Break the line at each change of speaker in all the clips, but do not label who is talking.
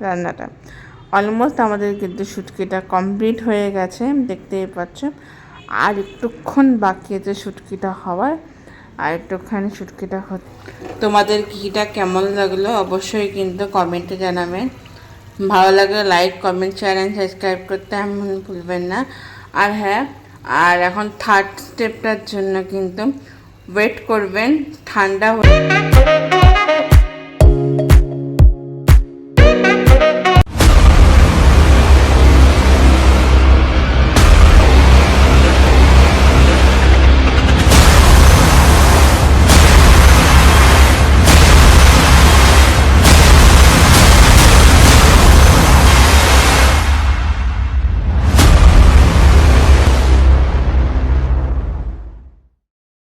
রান্নাটা। অলমোস্ট আমাদের কিন্তু শুটকিটা কমপ্লিট হয়ে গেছে, দেখতেই পাচ্ছ। আর একটুক্ষণ বাকি আছে শুটকিটা হওয়ার, আর একটুখানি শুটকিটা তোমাদের ঘিটা কেমন লাগলো অবশ্যই কিন্তু কমেন্টে জানাবেন। ভালো লাগলে like, comment, share and subscribe করতে এমন ভুলবেন না। আর হ্যাঁ, আর এখন থার্ড স্টেপটার জন্য কিন্তু ওয়েট করবেন ঠান্ডা হয়ে।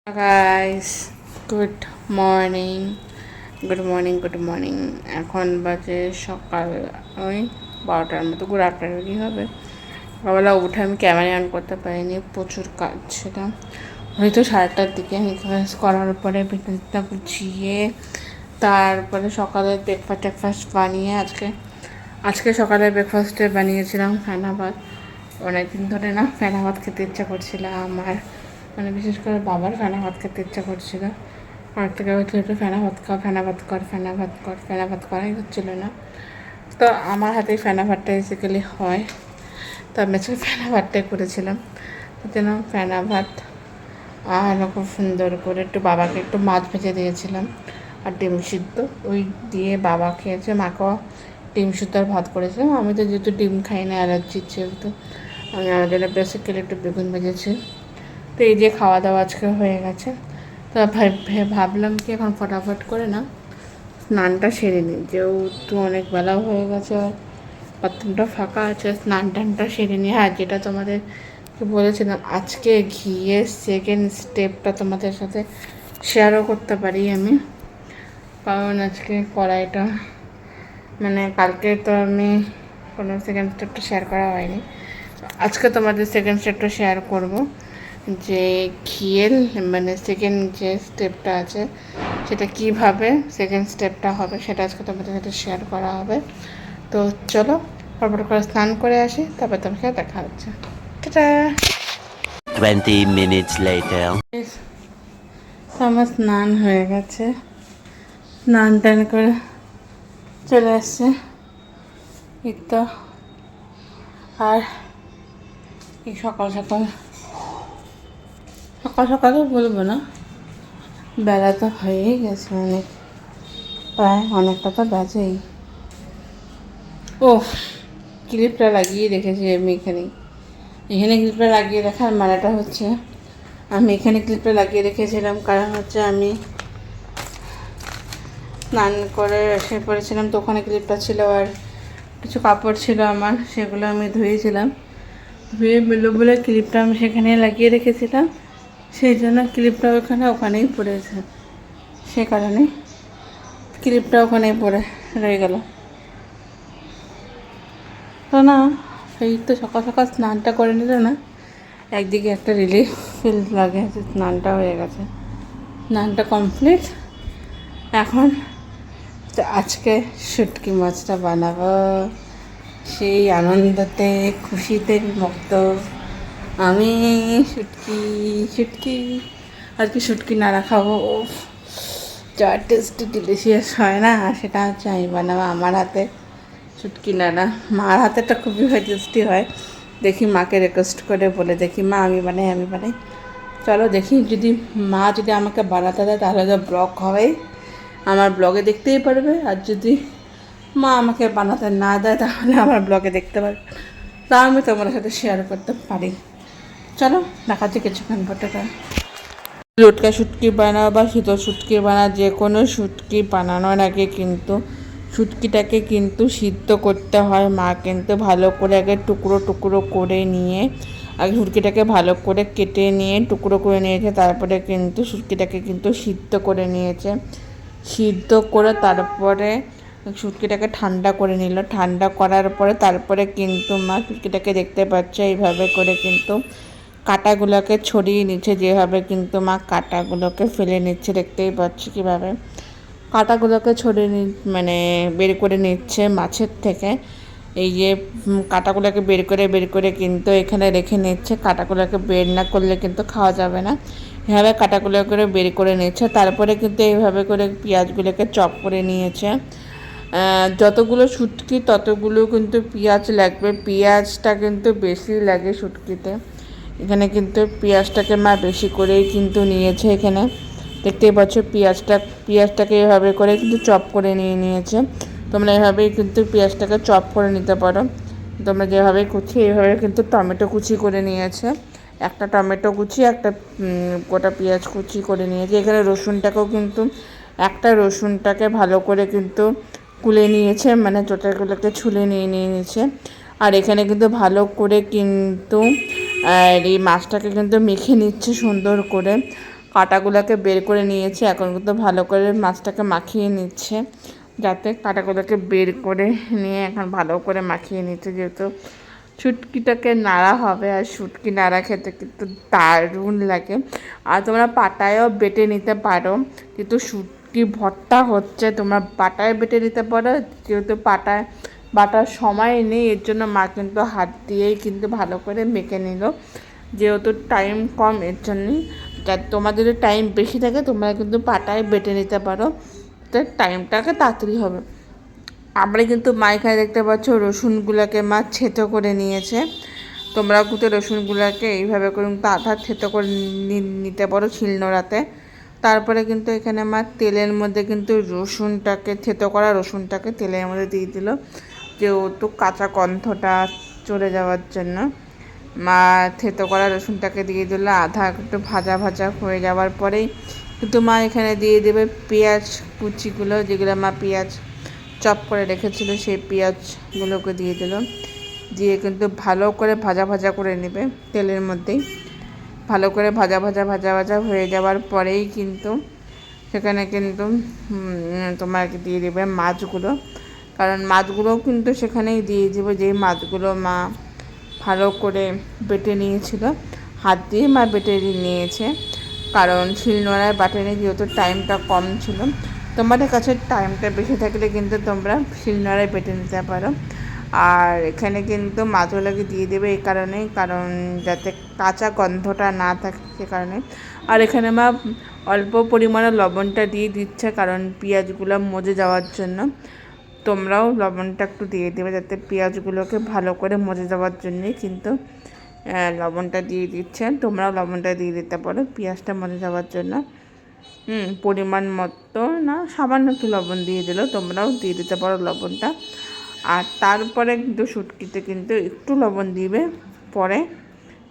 Guys, good morning. এখন বাজে সকাল ওই 12টার মতো, গুড আফটারনুনই হবে। সকালবেলা উঠে আমি ক্যামেরা অন করতে পারিনি, প্রচুর কাজ ছিল। হয়তো 8টার দিকে আমি ক্লাস করার পরে বিকেলটা গুছিয়ে তারপরে সকালে ব্রেকফাস্ট বানিয়ে আজকে সকালে ব্রেকফাস্টে বানিয়েছিলাম ফেনা ভাত। অনেকদিন ধরে না ফেনা ভাত খেতে ইচ্ছা করছিল আমার, মানে বিশেষ করে বাবার ফেনা ভাত খেতে ইচ্ছা করছিল। আর থেকে একটু ফেনা ভাত করাই হচ্ছিলো না। তো আমার হাতেই ফেনা ভাতটা বেসিক্যালি হয়, তো আমি আজকে ফেনা ভাতটাই করেছিলাম। যেন ফেনা ভাত আর খুব সুন্দর করে একটু বাবাকে একটু মাছ ভেজে দিয়েছিলাম আর ডিম সিদ্ধ, ওই দিয়ে বাবা খেয়েছে। মাকেও ডিম সিদ্ধ আর ভাত করেছিলাম। আমি তো যেহেতু ডিম খাই না, অ্যালার্জির যেহেতু, আমি আমার জন্য বেসিক্যালি একটু বেগুন ভেজেছি। তো এই যে খাওয়া দাওয়া আজকে হয়ে গেছে। তো ভাবলাম কি এখন ফটাফট করে না স্নানটা সেরে নিই, যেহেতু অনেক বেলা হয়ে গেছে আর বাথরুমটা ফাঁকা আছে, স্নানটা সেরে নিই। আর যেটা তোমাদের বলেছিলাম, আজকে ঘিয়ের সেকেন্ড স্টেপটা তোমাদের সাথে শেয়ারও করতে পারি আমি, কারণ আজকে কড়াইটা, মানে কালকে তো আমি কোনো সেকেন্ড স্টেপটা শেয়ার করা হয়নি, আজকে তোমাদের সেকেন্ড স্টেপটা শেয়ার করব। যে ঘিয়ের মানে সেকেন্ড যে স্টেপটা আছে সেটা কিভাবে সেকেন্ড স্টেপটা হবে সেটা আজকে তোমাদের সাথে শেয়ার করা হবে। তো চলো ফটাফট করে স্নান করে আসি, তারপর তোমার সাথে দেখা হচ্ছে। টাটা।
20 minutes later.
আমার স্নান হয়ে গেছে, স্নান টান করে চলে আসছে এই তো। আর এই সকাল সকালও বলবো না, বেলা তো হয়েই গেছে অনেক, প্রায় অনেকটা তো বাজেই। ও, ক্লিপটা লাগিয়ে রেখেছি আমি এখানে ক্লিপটা লাগিয়ে রাখার মানেটা হচ্ছে, আমি এখানে ক্লিপটা লাগিয়ে রেখেছিলাম কারণ হচ্ছে আমি স্নান করে এসে পড়েছিলাম, তো ওখানে ক্লিপটা ছিল আর কিছু কাপড় ছিল আমার, সেগুলো আমি ধুয়েছিলাম। ধুয়ে বেলো বলে ক্লিপটা আমি সেখানে লাগিয়ে রেখেছিলাম, সেই জন্য ক্লিপটা ওখানেই পড়েছে, সে কারণে ক্লিপটা ওখানেই পড়ে রয়ে গেল। তো না, এই তো সকাল স্নানটা করে নিলে না একদিকে একটা রিলিফ ফিল লাগে যে স্নানটা হয়ে গেছে, স্নানটা কমপ্লিট। এখন তো আজকে শুটকি মাছটা বানাবো, সেই আনন্দতে খুশিতে মগ্ন আমি। শুটকি আর কি শুটকি নাড়া খাবো, যা টেস্টি ডিলিশিয়াস হয় না, সেটা হচ্ছে আমি বানাবো আমার হাতে শুটকি নাড়া। মার হাতেটা খুবই টেস্টি হয়, দেখি মাকে রিকোয়েস্ট করে বলে দেখি মা আমি বানাই। চলো দেখি, মা যদি আমাকে বানাতে দেয় তাহলে তো ব্লগ হয়, আমার ব্লগে দেখতেই পারবে। আর যদি মা আমাকে বানাতে না দেয় তাহলে আমার ব্লগে দেখতে পারবে, তা আমি তোমার সাথে শেয়ার করতে পারি। চলো দেখাচ্ছি কিছুক্ষণ পরে। লটকা শুটকি বানাও বা শীতল শুটকি বানাও, যে কোনো শুটকি বানানোর আগে কিন্তু শুটকিটাকে কিন্তু সিদ্ধ করতে হয়। মা কিন্তু ভালো করে আগে টুকরো করে নিয়ে, আগে শুটকিটাকে ভালো করে কেটে নিয়ে টুকরো করে নিয়েছে, তারপরে কিন্তু শুটকিটাকে কিন্তু সিদ্ধ করে নিয়েছে। সিদ্ধ করে তারপরে শুটকিটাকে ঠান্ডা করে নিল, ঠান্ডা করার পরে তারপরে কিন্তু মা শুটকিটাকে দেখতে পাচ্ছে এইভাবে করে কিন্তু কাঁটাগুলোকে ছড়িয়ে নিচ্ছে, যেভাবে কিন্তু মা কাঁটাগুলোকে ফেলে নিচ্ছে, দেখতেই পাচ্ছি কীভাবে। কাঁটাগুলোকে মানে বের করে নিচ্ছে মাছের থেকে। এই যে কাঁটাগুলোকে বের করে কিন্তু এখানে রেখে নিচ্ছে। কাঁটাগুলোকে বের না করলে কিন্তু খাওয়া যাবে না। এভাবে কাঁটাগুলো করে বের করে নিচ্ছে। তারপরে কিন্তু এইভাবে করে পেঁয়াজগুলোকে চপ করে নিয়েছে। যতগুলো শুটকি ততগুলো কিন্তু পেঁয়াজ লাগবে। পেঁয়াজটা কিন্তু বেশি লাগে শুটকিতে। এখানে কিন্তু পেঁয়াজটাকে মা বেশি করেই কিন্তু নিয়েছে। এখানে দেখতেই পাচ্ছ পেঁয়াজটাকে এভাবে করে কিন্তু চপ করে নিয়েছে। তোমরা এভাবেই কিন্তু পেঁয়াজটাকে চপ করে নিতে পারো। তোমরা যেভাবে কুচি এইভাবে কিন্তু টমেটো কুচি করে নিয়েছে। একটা টমেটো কুচি, একটা গোটা পেঁয়াজ কুচি করে নিয়েছে। এখানে রসুনটাকেও কিন্তু একটা রসুনটাকে ভালো করে কিন্তু কুলে নিয়েছে, মানে চোটাগুলোকে ছুলে নিয়েছে। আর এখানে কিন্তু ভালো করে কিন্তু এই মাছটাকে কিন্তু মেখে নিচ্ছে সুন্দর করে। কাঁটাগুলোকে বের করে নিয়েছে, এখন কিন্তু ভালো করে মাছটাকে মাখিয়ে নিচ্ছে, যাতে কাঁটাগুলোকে বের করে নিয়ে এখন ভালো করে মাখিয়ে নিচ্ছে। যেহেতু শুটকিটাকে নাড়া হবে, আর শুটকি নাড়া খেতে কিন্তু দারুণ লাগে। আর তোমরা পাটায়ও বেটে নিতে পারো, কিন্তু শুটকি ভর্তা হচ্ছে তোমরা পাটায় বেটে নিতে পারো। যেহেতু পাটায় বাটার সময় নেই, এর জন্য মা কিন্তু হাত দিয়েই কিন্তু ভালো করে মেখে নিল। যেহেতু টাইম কম, এর জন্যই। তোমাদের যদি টাইম বেশি থাকে তোমরা কিন্তু পাটায় বেটে নিতে পারো, তো টাইমটাকে তাড়াতাড়ি হবে। আমরা কিন্তু মা এখানে দেখতে পাচ্ছ রসুনগুলোকে মা ছেঁচো করে নিয়েছে। তোমরাও কিন্তু রসুনগুলোকে এইভাবে করে কিন্তু আধা থেতো করে নিতে পারো শিলনোড়াতে। তারপরে কিন্তু এখানে মা তেলের মধ্যে কিন্তু থেতো করা রসুনটাকে তেলের মধ্যে দিয়ে দিল, যেহেতু কাঁচা গন্ধটা চলে যাওয়ার জন্য। মা থেতো করা রসুনটাকে দিয়ে দিল। আধা একটু ভাজা হয়ে যাওয়ার পরেই কিন্তু মা এখানে দিয়ে দেবে পেঁয়াজ কুচিগুলো, যেগুলো মা পেঁয়াজ চপ করে রেখেছিল সেই পেঁয়াজগুলোকে দিয়ে দিল। দিয়ে কিন্তু ভালো করে ভাজা করে নেবে তেলের মধ্যেই। ভালো করে ভাজা হয়ে যাওয়ার পরেই কিন্তু সেখানে কিন্তু তোমাকে দিয়ে দেবে মাছগুলো, কারণ মাছগুলোও কিন্তু সেখানেই দিয়ে দেবে, যেই মাছগুলো মা ভালো করে বেটে নিয়েছিল। হাত দিয়ে মা বেটে নিয়েছে, কারণ শিলনোড়ায় বাটেনি, যেহেতু টাইমটা কম ছিল। তোমাদের কাছে টাইমটা বেশি থাকলে কিন্তু তোমরা শিলনোড়ায় বেটে নিতে পারো। আর এখানে কিন্তু মাছগুলোকে দিয়ে দেবে এই কারণেই, কারণ যাতে কাঁচা গন্ধটা না থাকে সে কারণে। আর এখানে মা অল্প পরিমাণে লবণটা দিয়ে দিচ্ছে, কারণ পেঁয়াজগুলো মজে যাওয়ার জন্য। তোমরাও লবণটা একটু দিয়ে দেবে, যাতে পেঁয়াজগুলোকে ভালো করে মজে যাওয়ার জন্যই কিন্তু লবণটা দিয়ে দিচ্ছে। তোমরাও লবণটা দিয়ে দিতে পারো পেঁয়াজটা মজে যাওয়ার জন্য। পরিমাণ মতো না, সামান্য একটু লবণ দিয়ে দিল, তোমরাও দিয়ে দিতে পারো লবণটা। আর তারপরে কিন্তু শুটকিতে কিন্তু একটু লবণ দিবে, পরে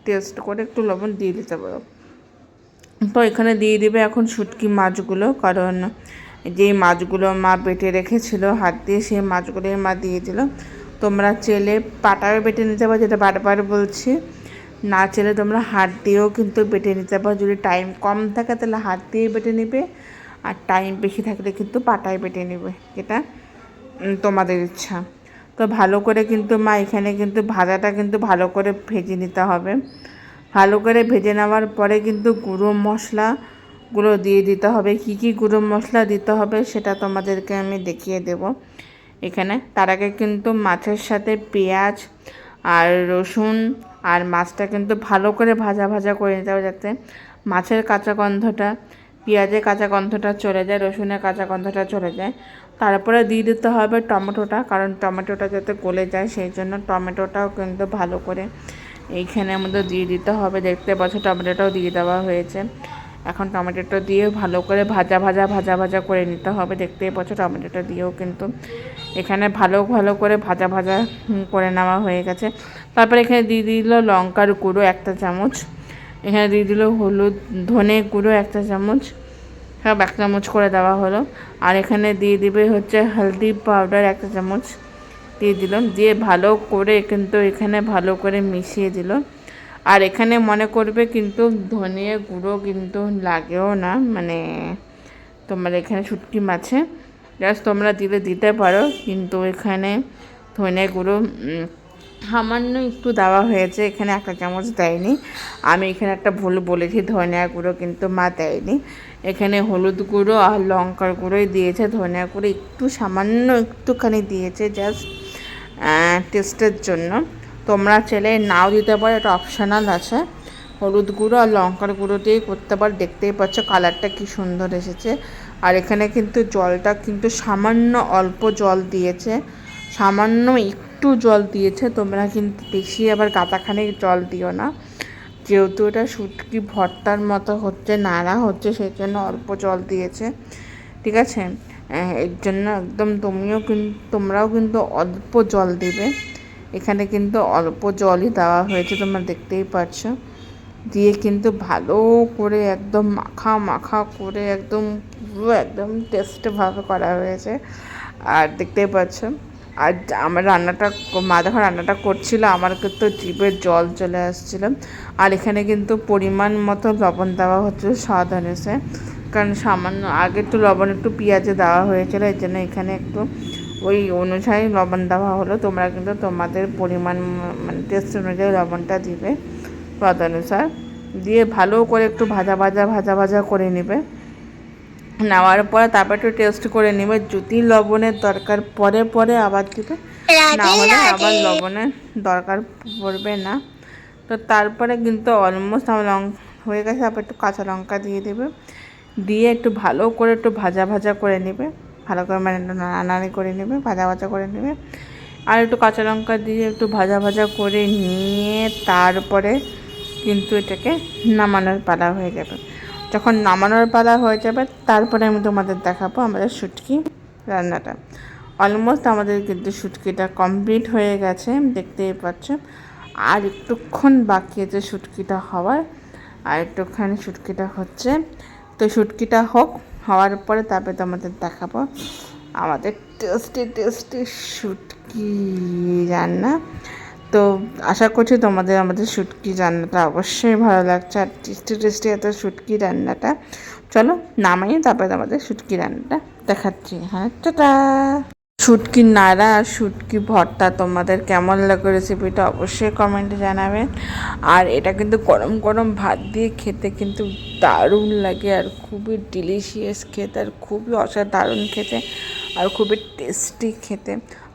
টেস্ট করে একটু লবণ দিয়ে দিতে পারো। তো এখানে দিয়ে দিবে এখন শুটকি মাছগুলো, কারণ যেই মাছগুলো মা বেটে রেখেছিল হাত দিয়ে, সেই মাছগুলোই মা দিয়ে দিল। তোমরা চেলে পাটায় বেটে নিতে পারো, যেটা বারবার বলছি। না চেলে তোমরা হাত দিয়েও কিন্তু বেটে নিতে পারো। যদি টাইম কম থাকে তাহলে হাত দিয়ে বেটে নেবে, আর টাইম বেশি থাকলে কিন্তু পাটায় বেটে নেবে, এটা তোমাদের ইচ্ছা। তো ভালো করে কিন্তু মা এখানে কিন্তু ভাজাটা কিন্তু ভালো করে ভেজে নিতে হবে। ভালো করে ভেজে নেওয়ার পরে কিন্তু গুঁড়ো মশলাগুলো দিয়ে দিতে হবে। কি কি গুঁড়ো মশলা দিতে হবে সেটা তোমাদেরকে আমি দেখিয়ে দেব এখানে। তার আগে কিন্তু মাছের সাথে পেঁয়াজ আর রসুন আর মাছটা কিন্তু ভালো করে ভাজা করে নিতে হবে, যাতে মাছের কাঁচা গন্ধটা, পেঁয়াজের কাঁচা গন্ধটা চলে যায়, রসুনের কাঁচা গন্ধটা চলে যায়। তারপরে দিয়ে দিতে হবে টমেটোটা, কারণ টমেটোটা যাতে গলে যায় সেই জন্য টমেটোটাও কিন্তু ভালো করে এইখানের মধ্যে দিয়ে দিতে হবে। দেখতে পাচ্ছ টমেটোটাও দিয়ে দেওয়া হয়েছে। এখন টমেটোটা দিয়ে ভালো করে ভাজা করে নিতে হবে। দেখতেই পাচ্ছ টমেটোটা দিয়েও কিন্তু এখানে ভালো করে ভাজা করে নেওয়া হয়ে গেছে। তারপরে এখানে দিয়ে দিল লঙ্কার গুঁড়ো 1 চামচ, এখানে দিয়ে দিল হলুদ ধনে গুঁড়ো 1 চামচ, সব 1 চামচ করে দেওয়া হলো। আর এখানে দিয়ে দিবে হচ্ছে হলদি পাউডার 1 চামচ দিয়ে দিলাম। দিয়ে ভালো করে কিন্তু এখানে ভালো করে মিশিয়ে দিল। আর এখানে মনে করবে কিন্তু ধনে গুঁড়ো কিন্তু লাগেও না, মানে তোমার এখানে শুটকি মাছে জাস্ট তোমরা দিতে পারো, কিন্তু এখানে ধনে গুঁড়ো সামান্য একটু দেওয়া হয়েছে, এখানে একটা চামচ দেয়নি। আমি এখানে একটা ভুল বলেছি, ধনিয়া গুঁড়ো কিন্তু মা দেয়নি। এখানে হলুদ গুঁড়ো আর লঙ্কার গুঁড়োই দিয়েছে, ধনিয়া গুঁড়ো একটু সামান্য একটুখানি দিয়েছে জাস্ট টেস্টের জন্য। তোমরা চাইলে নাও দিতে পারো, এটা অপশনাল আছে। হলুদ গুঁড়ো আর লঙ্কার গুঁড়ো দিয়ে করতে পারো। দেখতেই পাচ্ছ কালারটা কি সুন্দর এসেছে। আর এখানে কিন্তু জলটা কিন্তু সামান্য অল্প জল দিয়েছে, সামান্য একটু জল দিয়েছে। তোমরা কিন্তু বেশি আবার গাঁদাখানিক জল দিও না, যেহেতু এটা শুটকি ভর্তার মতো হচ্ছে, নাড়া হচ্ছে, সেই জন্য অল্প জল দিয়েছে, ঠিক আছে? এর জন্য একদম তোমরাও কিন্তু অল্প জল দিবে। এখানে কিন্তু অল্প জলই দেওয়া হয়েছে, তোমরা দেখতেই পাচ্ছ। দিয়ে কিন্তু ভালো করে একদম মাখা মাখা করে একদম পুরো একদম টেস্টভাবে করা হয়েছে। আর দেখতেই পাচ্ছ, আর আমার রান্নাটা মা যখন রান্নাটা করছিল আমার কিন্তু জিভে জল চলে আসছিল। আর এখানে কিন্তু পরিমাণ মতো লবণ দেওয়া হচ্ছে স্বাদ অনুসারে, কারণ সামান্য আগে একটু লবণ একটু পেঁয়াজে দেওয়া হয়েছিল, এই জন্য এখানে একটু ওই অনুযায়ী লবণ দেওয়া হলো। তোমরা কিন্তু তোমাদের পরিমাণ মানে টেস্ট অনুযায়ী লবণটা দিবে স্বাদ অনুসার। দিয়ে ভালো করে একটু ভাজা ভাজা করে নেবে। নেওয়ার পরে তারপর একটু টেস্ট করে নেবে, যদি লবণের দরকার পরে আবার দিবে, না হলে আবার লবণের দরকার পড়বে না। তো তারপরে কিন্তু অলমোস্ট আমার হয়ে গেছে। তারপর একটু কাঁচা লঙ্কা দিয়ে দেবে, দিয়ে একটু ভালো করে একটু ভাজা করে নেবে, ভালো করে মানে নাড়ানাড়ি করে নেবে, ভাজা করে নেবে। আর একটু কাঁচা লঙ্কা দিয়ে একটু ভাজা করে নিয়ে তারপরে কিন্তু এটাকে নামানোর পালা হয়ে যাবে। যখন নামানোর পালা হয়ে যাবে তারপরে আমি তোমাদের দেখাবো আমাদের শুটকি রান্নাটা। অলমোস্ট আমাদের কিন্তু শুটকিটা কমপ্লিট হয়ে গেছে, দেখতেই পাচ্ছ। আর একটুক্ষণ বাকি আছে শুটকিটা হওয়ার, আর একটুখানি শুটকিটা হচ্ছে। তো শুটকিটা হওয়ার পরে তারপরে তোমাদের দেখাবো আমাদের টেস্টি শুটকি রান্না। তো আশা করছি তোমাদের আমাদের শুটকি রান্নাটা অবশ্যই ভালো লাগছে, আর টেস্টি এত শুটকি রান্নাটা। চলো নামাই, তারপরে আমাদের শুটকি রান্নাটা দেখাচ্ছি। হ্যাঁ, টাটা। শুটকি নাড়া আর শুটকি ভর্তা তোমাদের কেমন লাগে রেসিপিটা অবশ্যই কমেন্টে জানাবেন। আর এটা কিন্তু গরম গরম ভাত দিয়ে খেতে কিন্তু দারুণ লাগে, আর খুবই ডিলিশিয়াস খেতে, আর খুবই অসাধারণ খেতে, আর খুবই টেস্টি খেতে।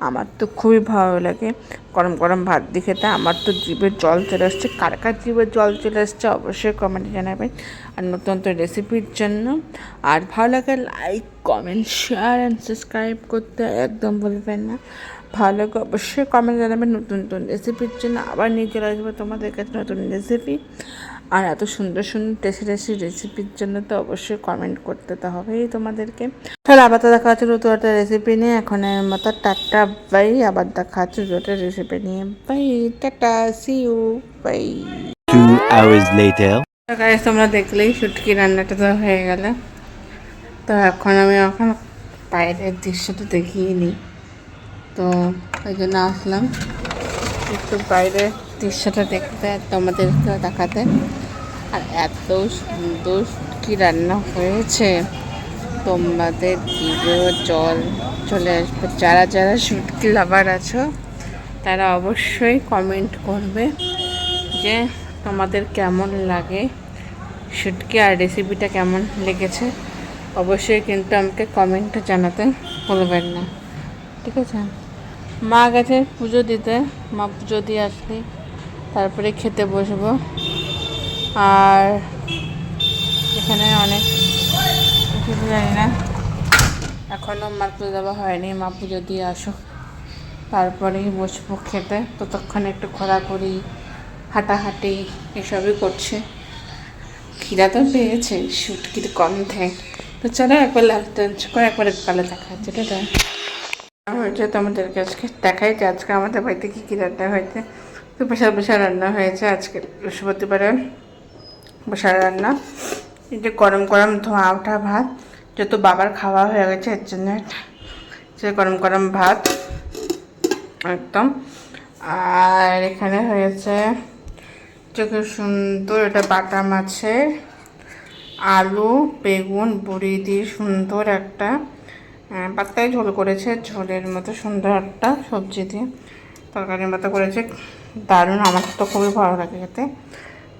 আমার তো খুবই ভালো লাগে গরম গরম ভাত দিয়ে খেতে। আমার তো জিভের জল চলে আসছে। কার কার জিভের জল চলে আসছে অবশ্যই কমেন্টে জানাবেন। আর নতুন রেসিপির জন্য আর ভালো লাগে like comment share and subscribe করতে একদম ভুলবেন না। ভালো লাগে অবশ্যই কমেন্ট জানাবেন। নতুন রেসিপির জন্য আবার নিয়ে চলে আসবো তোমাদের কাছে নতুন রেসিপি। আর এত সুন্দর টেস্টি রেসিপির জন্য তো অবশ্যই কমেন্ট করতে তো হবেই তোমাদেরকে। তাহলে আবার তো দেখা হচ্ছে নতুন একটা রেসিপি নিয়ে। এখনের মতো টাটা বাই। আবার দেখা হচ্ছে নতুন একটা রেসিপি নিয়ে। Bye, tata, see you, bye.
2 hours later.
Guys, তোমরা দেখলেই শুটকি রান্নাটা তো হয়ে গেল। তো এখন বাইরের দৃশ্যটা দেখিয়ে নিই। তো ওই জন্য আসলাম একটু বাইরের দৃশ্যটা দেখতে আর তোমাদেরকে দেখাতে। আর এত সুন্দর শুটকি রান্না হয়েছে, তোমাদের জিভেও জল চলে আসবে। যারা যারা শুটকি লাভার আছো তারা অবশ্যই কমেন্ট করবে যে তোমাদের কেমন লাগে শুটকি, আর রেসিপিটা কেমন লেগেছে। অবশ্যই কিন্তু আমাকে কমেন্টে জানাতে ভুলবেন না, ঠিক আছে? মা গেছে পুজো দিতে, মা পুজো দিয়ে আসলে তারপরে খেতে বসবো। আর এখানে অনেক কিছু জানি না, এখনও মার পুজো দেওয়া হয়নি। মা পুজো দিয়ে আসো, তারপরেই বসবো খেতে। ততক্ষণে একটু ঘোরাঘুরি হাঁটাহাঁটি এসবই করছে। খিদা তো পেয়েছে শুটকির গন্ধে। তো চলো একবার লাঞ্চ করে একবারে কালে দেখা হচ্ছে। এটা হয়েছে তোমাদেরকে আজকে দেখাই যে আজকে আমাদের বাড়িতে কী কী রান্না হয়েছে। তো বিশাল রান্না হয়েছে আজকে বৃহস্পতিবারে। বিশাল রান্না, এই যে গরম গরম ধোঁয়া ওঠা ভাত, যেহেতু বাবার খাওয়া হয়ে গেছে এর জন্য সে গরম গরম ভাত একদম। আর এখানে হয়েছে খুব সুন্দর, এটা বাটা মাছের আলু বেগুন বড়ি দিয়ে সুন্দর একটা পাতলাই ঝোল করেছে, ঝোলের মতো সুন্দর একটা সবজি দিয়ে। তরকারির মতো করেছে, দারুণ, আমার তো খুবই ভালো লাগে খেতে।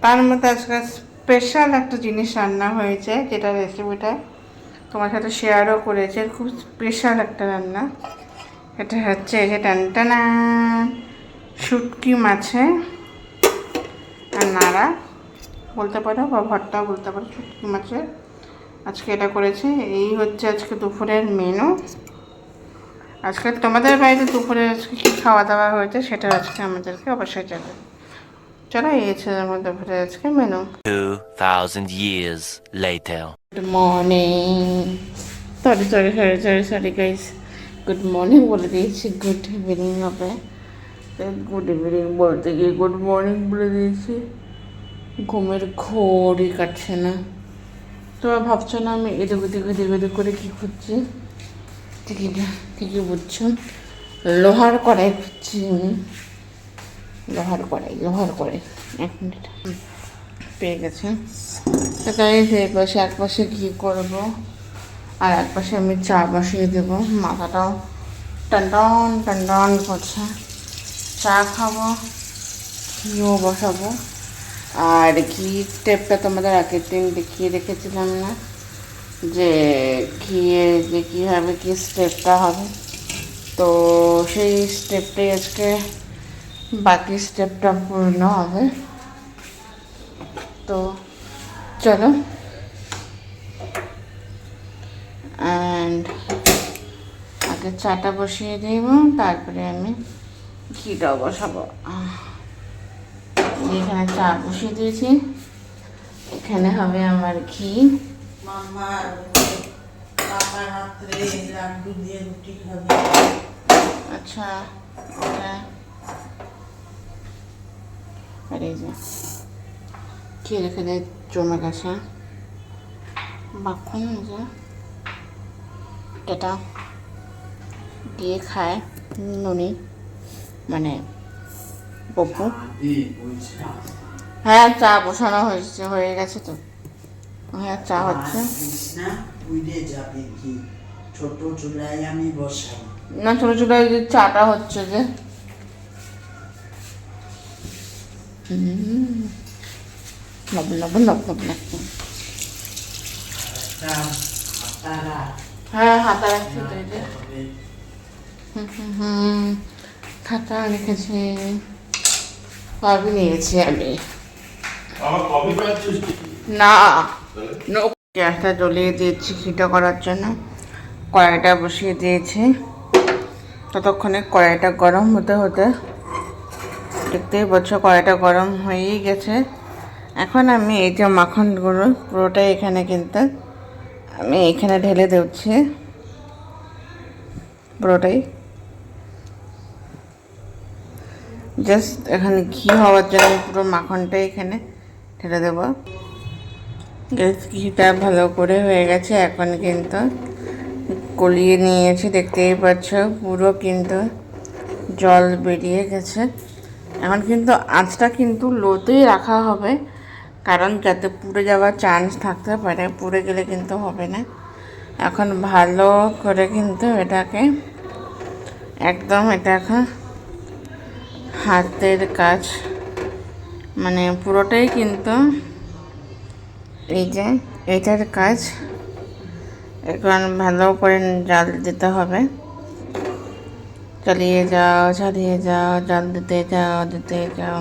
তার মধ্যে আজকে স্পেশাল একটা জিনিস রান্না হয়েছে, যেটা রেসিপিটা তোমার সাথে শেয়ারও করেছে। খুব স্পেশাল একটা রান্না। এটা হচ্ছে এই যে টানটানা শুটকি মাছে আর নাড়া বলতে পারো, বা ভর্তাও বলতে পারো, শুটকি মাছের আজকে এটা করেছে। এই হচ্ছে আজকে দুপুরের মেনু। আজকে তোমাদের বাড়িতে দুপুরে আজকে কী খাওয়া দাওয়া হয়েছে সেটা আজকে আমাদেরকে অবশ্যই জানাবে। চলো, এই হচ্ছে আমার দুপুরে আজকে menu.
2000 years later.
Good morning, sorry guys, good morning বলে দিয়েছি, গুড ইভিনিং হবে। গুড ইভিনিং বলতে গিয়ে গুড মর্নিং বলে দিয়েছি। ঘুমের ঘোরই কাটছে না। তোমরা ভাবছো না আমি এদিক ওদিক করে কী খুঁজছি? ঠিকই বুঝছো, লোহার কড়াই খুঁজছি আমি। লোহার কড়াই 1 মিনিট, পেয়ে গেছে। তো গাইস, এক পাশে ঘি করবো আর এক পাশে আমি চা বসিয়ে দেবো। মাথাটাও টান করছে। চা খাবো, ঘিও বসাবো। আর ঘি স্টেপটা তোমাদের আগের দিন দেখিয়ে রেখেছিলাম না, যে ঘিয়ে যে কীভাবে কী স্টেপটা হবে। তো সেই স্টেপটাই আজকে, বাকি স্টেপটা পূর্ণ হবে। তো চলো, অ্যান্ড আগে চাটা বসিয়ে দেব, তারপরে আমি ঘিটাও বসাবো। এখানে চা বসিয়ে দিয়েছি, এখানে হবে আমার ঘি। আচ্ছা, আর এই যে ঘি রেখে দিয়ে জমে গেছে মাখন, যে এটা দিয়ে খায় নুনি, মানে পপু। হ্যাঁ, চা বসানো হয়ে গেছে তো। হ্যাঁ, চা হচ্ছে
ছোট চুলায় আমি বসাই
না, ছোট চুলায় যে চাটা হচ্ছে যে। লবণ লাগছে। হ্যাঁ, হাতা রাখছি তো, এই যে খাতা রেখেছি, কফি নিয়েছি আমি। না, গ্যাসটা জ্বলিয়ে দিয়েছি ঘিটা করার জন্য, কড়াইটা বসিয়ে দিয়েছি। ততক্ষণে কড়াইটা গরম হতে দেখতেই পাচ্ছ কড়াইটা গরম হয়েই গেছে। এখন আমি এই যে মাখনগুলো পুরোটাই এখানে কিন্তু আমি এখানে ঢেলে দিচ্ছি, পুরোটাই জাস্ট এখানে ঘি হওয়ার জন্য পুরো মাখনটাই এখানে ঢেলে দেবো। গ্যাস ঘিটা ভালো করে হয়ে গেছে, এখন কিন্তু গলিয়ে নিয়েছি, দেখতেই পাচ্ছ পুরো কিন্তু জল বেরিয়ে গেছে। এখন কিন্তু আঁচটা কিন্তু লোতেই রাখা হবে, কারণ যাতে পুড়ে যাওয়ার চান্স থাকতে পারে, পুড়ে গেলে কিন্তু হবে না। এখন ভালো করে কিন্তু এটাকে একদম, এটা এখন হাতের কাজ, মানে পুরোটাই কিন্তু এই যে এটার কাজ। এখন ভালো করে জাল দিতে হবে, চালিয়ে যাও জাল দিতে যাও।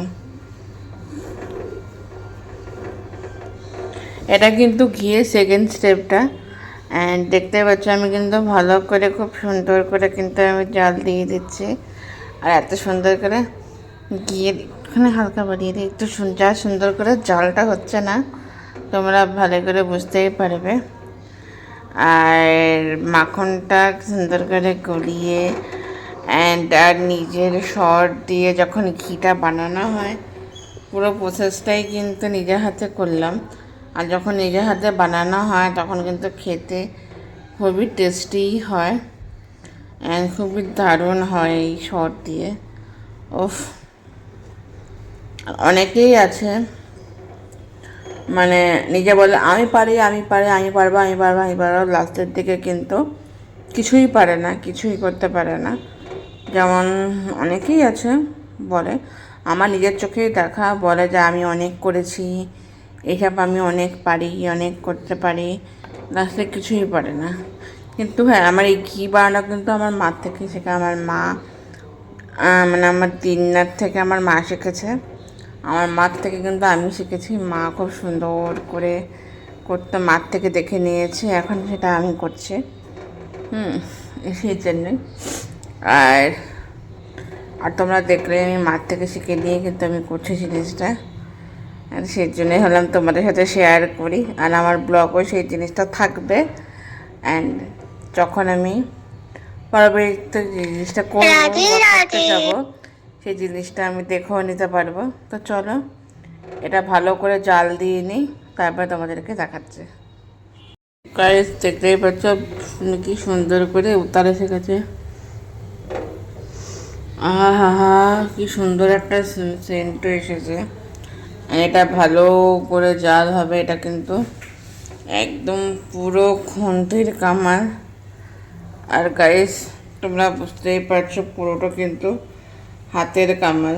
এটা কিন্তু ঘিয়ের সেকেন্ড স্টেপটা। অ্যান্ড দেখতে পাচ্ছ আমি কিন্তু ভালো করে খুব সুন্দর করে কিন্তু আমি জাল দিয়ে দিচ্ছি। আর এত সুন্দর করে গিয়ে ওখানে হালকা বাড়িয়ে দিই, একটু যা সুন্দর করে জালটা হচ্ছে না, তোমরা ভালো করে বুঝতেই পারবে। আর মাখনটা সুন্দর করে গলিয়ে আর নিজের শর্ট দিয়ে যখন ঘিটা বানানো হয়, পুরো প্রসেসটাই কিন্তু নিজের হাতে করলাম। আর যখন নিজের হাতে বানানো হয় তখন কিন্তু খেতে খুবই টেস্টি হয়, অ্যান্ড খুবই দারুণ হয় এই শর্ট দিয়ে। ওফ, অনেকেই আছে মানে নিজে বলে আমি পারবো, লাস্টের দিকে কিন্তু কিছুই পারে না, কিছুই করতে পারে না। যেমন অনেকেই আছে বলে, আমার নিজের চোখেই দেখা, বলে যে আমি অনেক করেছি, এসব আমি অনেক পারি, অনেক করতে পারি, লাস্টে কিছুই পারে না। কিন্তু হ্যাঁ, আমার এই ঘি বানানো কিন্তু আমার মার থেকে শেখা। আমার মা মানে আমার দিনরাত থেকে আমার মা শিখেছে, আমার মার থেকে কিন্তু আমি শিখেছি। মা খুব সুন্দর করে করতে মার থেকে দেখে নিয়েছি, এখন সেটা আমি করছি। সেই জন্যই। আর আর তোমরা দেখলে আমি মার থেকে শিখে নিয়ে কিন্তু আমি করছি জিনিসটা, আর সেই জন্যই হলাম তোমাদের সাথে শেয়ার করি। আর আমার ব্লগও সেই জিনিসটা থাকবে, অ্যান্ড যখন আমি পরবর্তীতে যে জিনিসটা করবো বা করতে যাবো, সেই জিনিসটা আমি দেখেও নিতে পারবো। তো চলো, এটা ভালো করে জাল দিয়ে নিই, তারপরে তোমাদেরকে দেখাচ্ছে। গাইস দেখতেই পাচ্ছ কি সুন্দর করে উতার এসে গেছে। আহা, কি সুন্দর একটা সেন্টও এসেছে। এটা ভালো করে জাল হবে, এটা কিন্তু একদম পুরো খুন্তির কামার। আর গাইস তোমরা বুঝতেই পারছো, পুরোটা কিন্তু হাতের কামাল,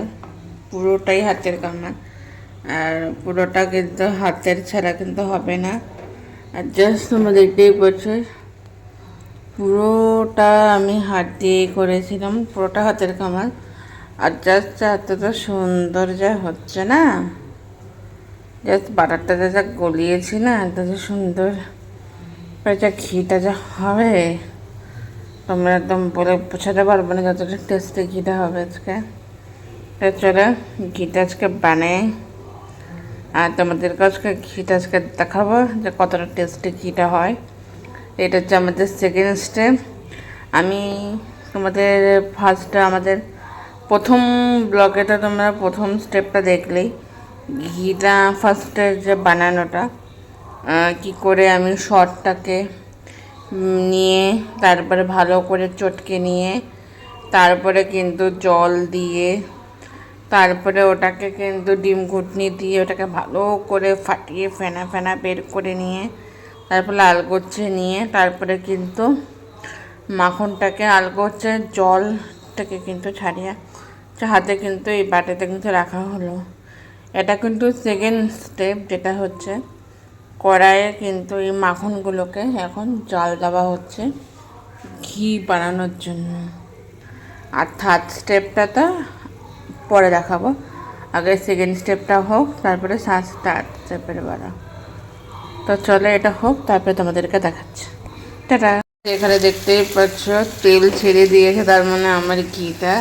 পুরোটাই হাতের কামাল। আর পুরোটা কিন্তু হাতের ছাড়া কিন্তু হবে না। আর জাস্ট তোমরা দেখতেই পাচ্ছো, পুরোটা আমি হাত দিয়েই করেছিলাম, পুরোটা হাতের কামাল। আর জাস্ট এতটা সুন্দর যা হচ্ছে না, জাস্ট বাটারটা যা গলিয়েছি না, এত যে সুন্দর যা ঘিটা যা হবে, তোমরা একদম বলে বোঝাতে পারবো না যতটা টেস্টি ঘিটা হবে আজকে। চলো ঘিটা আজকে বানাই, আর তোমাদেরকে আজকে ঘিটা আজকে দেখাবো যে কতটা টেস্টি ঘিটা হয়। এটা হচ্ছে আমাদের সেকেন্ড স্টেপ। আমি তোমাদের ফার্স্টে আমাদের প্রথম ব্লগে তো তোমরা প্রথম স্টেপটা দেখলেই, ঘিটা ফার্স্টের যে বানানোটা, কি করে আমি শর্টটাকে নিয়ে তারপরে ভালো করে চটকে নিয়ে তারপরে কিন্তু জল দিয়ে তারপরে ওটাকে কিন্তু ডিম ঘুটনি দিয়ে ওটাকে ভালো করে ফাটিয়ে ফেনা ফেনা বের করে নিয়ে তারপরে আলগোচ্ছে নিয়ে তারপরে কিন্তু মাখনটাকে আলগোচ্ছে জলটাকে কিন্তু ছাড়িয়ে হাতে কিন্তু এই বাটিতে কিন্তু রাখা হলো। এটা কিন্তু সেকেন্ড স্টেপ, যেটা হচ্ছে কড়াইয়ে কিন্তু এই মাখনগুলোকে এখন জাল দেওয়া হচ্ছে ঘি বানানোর জন্য। আর থার্ড স্টেপটা তো পরে দেখাবো, আগে সেকেন্ড স্টেপটা হোক, তারপরে থার্ড স্টেপের বাড়া। তো চলো এটা হোক, তারপরে তোমাদেরকে দেখাচ্ছি। টাটা। এখানে দেখতেই পাচ্ছ তেল ছেড়ে দিয়েছে, তার মানে আমার ঘিটা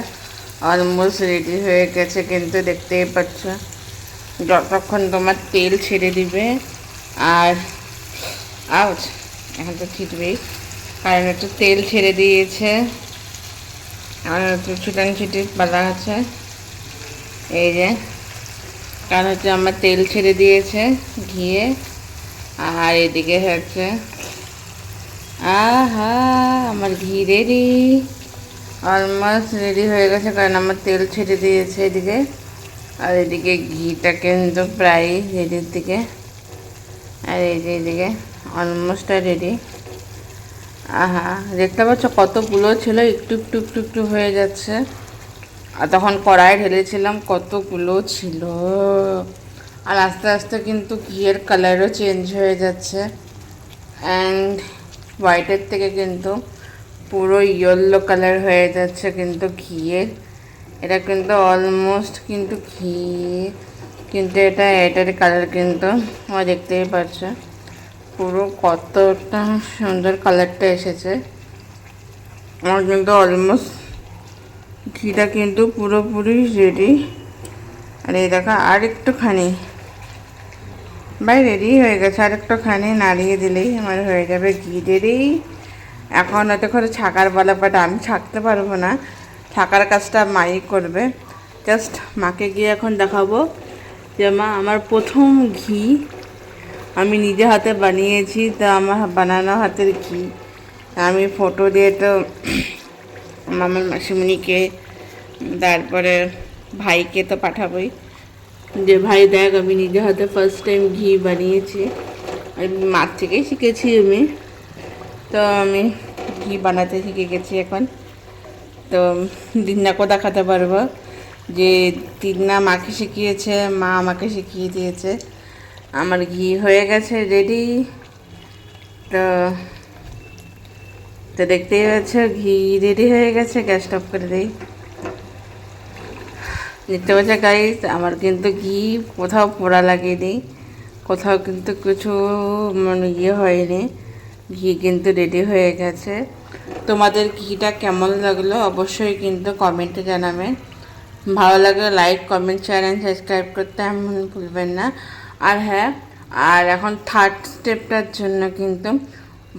অলমোস্ট রেডি হয়ে গেছে। কিন্তু দেখতেই পাচ্ছ যতক্ষণ তোমার তেল ছেড়ে দিবে, আর আউট এখন তো ছিটবেই, কারণ একটু তেল ছেড়ে দিয়েছে, আমার একটু ছিটান ছিটি পালা আছে। এই যে কারণ হচ্ছে আমার তেল ছেড়ে দিয়েছে ঘিয়ে, আর এদিকে হচ্ছে আহা আমার ঘি রেডি, অলমোস্ট রেডি হয়ে গেছে, কারণ আমার তেল ছেড়ে দিয়েছে এদিকে। আর এদিকে ঘিটা কিন্তু প্রায় রেডির দিকে, আর এই যে এদিকে অলমোস্ট রেডি। আহা, দেখতে পাচ্ছ কতগুলো ছিল, একটু একটু একটু একটু হয়ে যাচ্ছে। আর তখন কড়াই ঢেলেছিলাম কতগুলো ছিল, আর আস্তে আস্তে কিন্তু ঘিয়ের কালারও চেঞ্জ হয়ে যাচ্ছে, অ্যান্ড হোয়াইটের থেকে কিন্তু পুরো ইয়েলো কালার হয়ে যাচ্ছে কিন্তু ঘিয়ের। এটা কিন্তু অলমোস্ট কিন্তু ঘি, কিন্তু এটার কালার কিন্তু আমার দেখতেই পাচ্ছ পুরো কতটা সুন্দর কালারটা এসেছে। আমার কিন্তু অলমোস্ট ঘিটা কিন্তু পুরোপুরি রেডি। আর এই দেখো আর একটুখানি ভাই রেডি হয়ে গেছে, আর একটুখানি নাড়িয়ে দিলেই আমার হয়ে যাবে ঘি রেডি। এখন ওটা করে ছাকার বলা, বাট আমি ছাকতে পারবো না, ছাকার কাজটা মাই করবে। জাস্ট মাকে গিয়ে এখন দেখাবো যে মা আমার প্রথম ঘি আমি নিজে হাতে বানিয়েছি, তা আমার বানানো হাতের ঘি আমি ফটো দিয়ে তো আমার মাসিমণিকে তারপরে ভাইকে তো পাঠাবোই, যে ভাই দেখ আমি নিজে হাতে ফার্স্ট টাইম ঘি বানিয়েছি। মার থেকেই শিখেছি আমি, তো আমি ঘি বানাতে শিখে গেছি এখন। তো দিনাকেও দেখাতে পারবো যে তিন্না মাকে শিখিয়েছে, মা আমাকে শিখিয়ে দিয়েছে। আমার ঘি হয়ে গেছে রেডি। তো তো দেখতেই পাচ্ছ ঘি রেডি হয়ে গেছে। গ্যাসটা অফ করে দিই। দেখতে পাচ্ছ গাইস, আমার কিন্তু ঘি কোথাও পোড়া লাগেনি, কোথাও কিন্তু কিছু মানে হয়নি। ঘি কিন্তু রেডি হয়ে গেছে। তোমাদের ঘিটা কেমন লাগলো অবশ্যই কিন্তু কমেন্টে জানাবে। ভালো লাগলে like, comment, share and subscribe করতে এমন ভুলবেন না। আর হ্যাঁ, আর এখন থার্ড স্টেপটার জন্য কিন্তু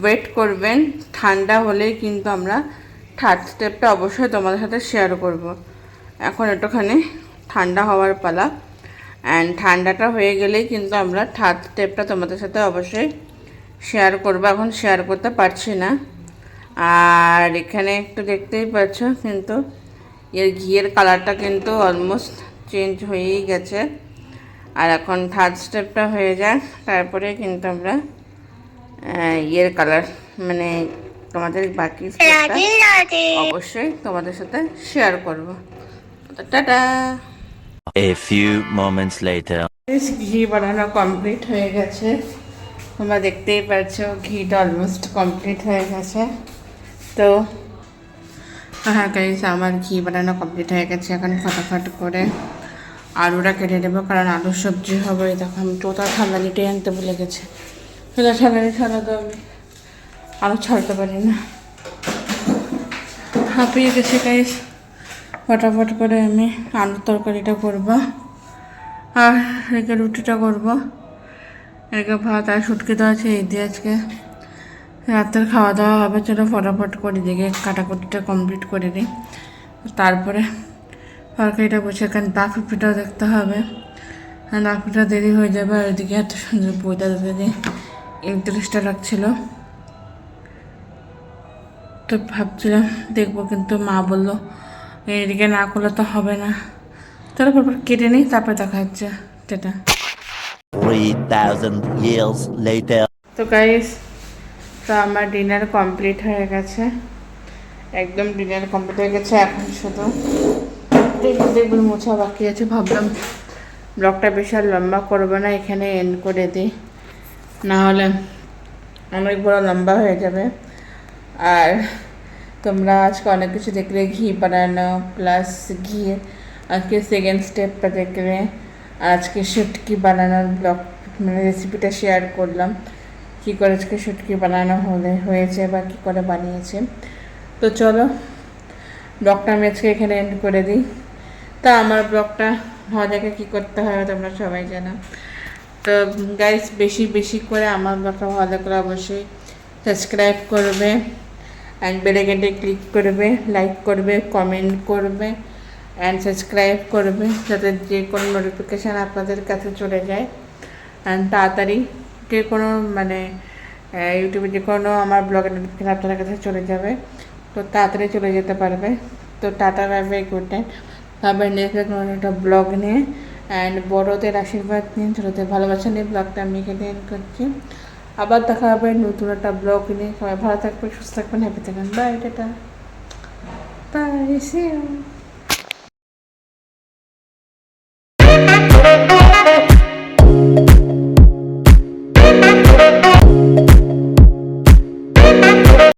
ওয়েট করবেন। ঠান্ডা হলেই কিন্তু আমরা থার্ড স্টেপটা অবশ্যই তোমাদের সাথে শেয়ার করব। এখন একটুখানি ঠান্ডা হওয়ার পালা, অ্যান্ড ঠান্ডাটা হয়ে গেলেই কিন্তু আমরা থার্ড স্টেপটা তোমাদের সাথে অবশ্যই শেয়ার করবো। এখন শেয়ার করতে পারছি না। আর এখানে একটু দেখতেই পাচ্ছ কিন্তু এর ঘিয়ের কালারটা কিন্তু অলমোস্ট চেঞ্জ হয়েই গেছে। আর এখন থার্ড স্টেপটা হয়ে যায়, তারপরে কিন্তু আমরা ইয়ের কালার মানে তোমাদের বাকি স্টেপটা অবশ্যই তোমাদের সাথে শেয়ার করব। Tata.
A few moments later.
ঘি বানানো কমপ্লিট হয়ে গেছে। তোমরা দেখতেই পাচ্ছ ঘিটা অলমোস্ট কমপ্লিট হয়ে গেছে। তো হ্যাঁ গাইস, আমার ঘি বানানো কমপ্লিট হয়ে গেছে। এখন ফটাফট করে আলুটা কেটে দেবো, কারণ আলুর সবজি হবে। তখন তোতা ঠান্ডানিটাই আনতে ভুলে গেছে। তোতা ঠান্ডানি ছাড়া তো আমি আলু ছাড়তে পারি না। হাঁপিয়ে গেছে গাইস। ফটাফট করে আমি আলুর তরকারিটা করবো, আর এদিকে রুটিটা করবো। এদিকে ভাত আর শুটকি তো আছে, এই দিয়ে আজকে রাতের খাওয়া দাওয়া হবে। চলো ফটাফট করে দিকে কাটাকুটিটা কমপ্লিট করে দিই, তারপরে তরকারিটা বসে। কারণ দাফিটাও দেখতে হবে, দাফিটা দেরি হয়ে যাবে। আর এদিকে এত সুন্দর বইটা দেখে ইন্টারেস্টটা লাগছিলো, তো ভাবছিলাম দেখবো, কিন্তু মা বললো এদিকে না করলে তো হবে না। চলো পরপর কেটে নিই, তারপরে দেখা হচ্ছে সেটা।
3,000 years later.
তো গাইস, তো আমার ডিনার কমপ্লিট হয়ে গেছে, একদম ডিনার কমপ্লিট হয়ে গেছে। এখন শুধু টেবিল মোছা বাকি আছে। ভাবলাম ব্লগটা বেশি আর লম্বা করবো না, এখানে এন্ড করে দিই, না হলে অনেক বড় লম্বা হয়ে যাবে। আর তোমরা আজকে অনেক কিছু দেখলে, ঘি বানানো প্লাস ঘি, আজকে সেকেন্ড স্টেপটা দেখলে। আজকে শুটকি বানানোর ব্লগ মানে রেসিপিটা শেয়ার করলাম, কী করে আজকে শুটকি বানানো হয়েছে বা কী করে বানিয়েছে। তো চলো ব্লগটা আমি আজকে এখানে এন্ড করে দিই। তা আমার ব্লগটা ভালো দেখে কী করতে হবে তোমরা সবাই জানো। তো গাইস, বেশি বেশি করে আমার ব্লগটা ভালো লাগলে অবশ্যই সাবস্ক্রাইব করবে, অ্যান্ড বেল আইকনটা ক্লিক করবে, লাইক করবে, কমেন্ট করবে, অ্যান্ড সাবস্ক্রাইব করবে, যাতে যে কোনো নোটিফিকেশান আপনাদের কাছে চলে যায়। অ্যান্ড তাড়াতাড়ি যে কোনো মানে ইউটিউবে যে কোনো আমার ব্লগের নোটিফিকেশান আপনাদের কাছে চলে যাবে, তো তাড়াতাড়ি চলে যেতে পারবে। তো tata, bye bye, good night. আবার নেক্সট কোনো একটা ব্লগ নিয়ে, অ্যান্ড বড়োদের আশীর্বাদ নিয়ে, ছোটোদের ভালোবাসা নিয়ে ব্লগটা আমি এখানে এন্ড করছি। আবার দেখা হবে নতুন একটা ব্লগ নিয়ে। সবাই ভালো থাকবেন, সুস্থ থাকবেন, হ্যাপি থাকবেন। Bye, tata, bye, see you.